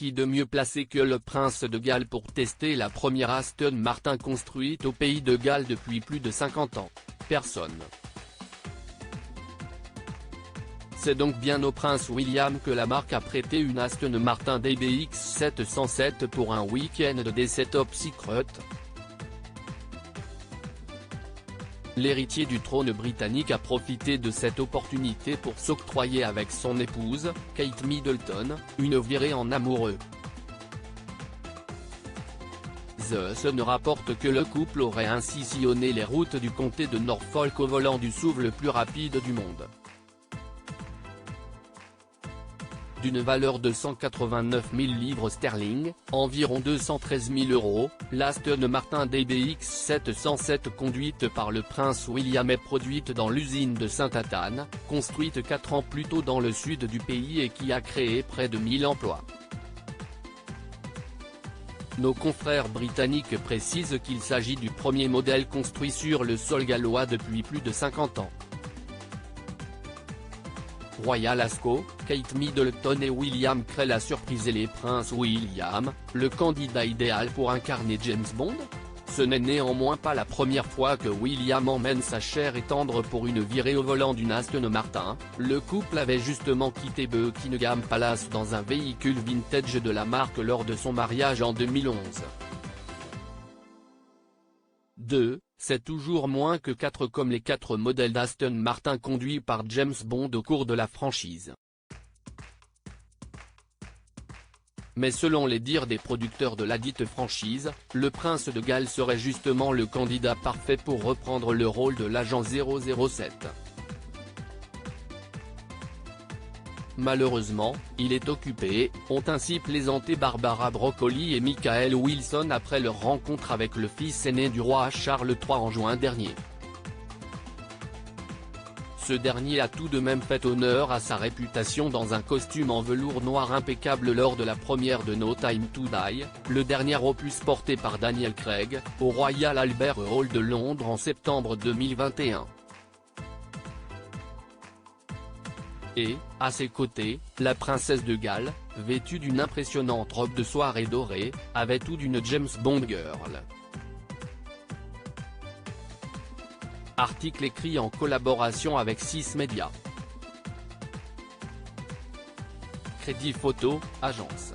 qui de mieux placé que le prince de Galles pour tester la première Aston Martin construite au pays de Galles depuis plus de 50 ans? Personne. C'est donc bien au prince William que la marque a prêté une Aston Martin DBX 707 pour un week-end d'essai top secret. L'héritier du trône britannique a profité de cette opportunité pour s'octroyer avec son épouse, Kate Middleton, une virée en amoureux. The Sun rapporte que le couple aurait ainsi sillonné les routes du comté de Norfolk au volant du SUV le plus rapide du monde. D'une valeur de 189 000 livres sterling, environ 213 000 €, l'Aston Martin DBX 707 conduite par le prince William est produite dans l'usine de Saint-Athan, construite 4 ans plus tôt dans le sud du pays et qui a créé près de 1000 emplois. Nos confrères britanniques précisent qu'il s'agit du premier modèle construit sur le sol gallois depuis plus de 50 ans. Royal Ascot, Kate Middleton et William créent la surprise et les princes William, le candidat idéal pour incarner James Bond? Ce n'est néanmoins pas la première fois que William emmène sa chère et tendre pour une virée au volant d'une Aston Martin, le couple avait justement quitté Buckingham Palace dans un véhicule vintage de la marque lors de son mariage en 2011. 2. C'est toujours moins que 4 comme les 4 modèles d'Aston Martin conduits par James Bond au cours de la franchise. Mais selon les dires des producteurs de ladite franchise, le prince de Galles serait justement le candidat parfait pour reprendre le rôle de l'agent 007. Malheureusement, il est occupé, ont ainsi plaisanté Barbara Broccoli et Michael Wilson après leur rencontre avec le fils aîné du roi Charles III en juin dernier. Ce dernier a tout de même fait honneur à sa réputation dans un costume en velours noir impeccable lors de la première de No Time to Die, le dernier opus porté par Daniel Craig, au Royal Albert Hall de Londres en septembre 2021. Et, à ses côtés, la princesse de Galles, vêtue d'une impressionnante robe de soirée dorée, avait tout d'une James Bond girl. Article écrit en collaboration avec 6 médias. Crédit photo, agence.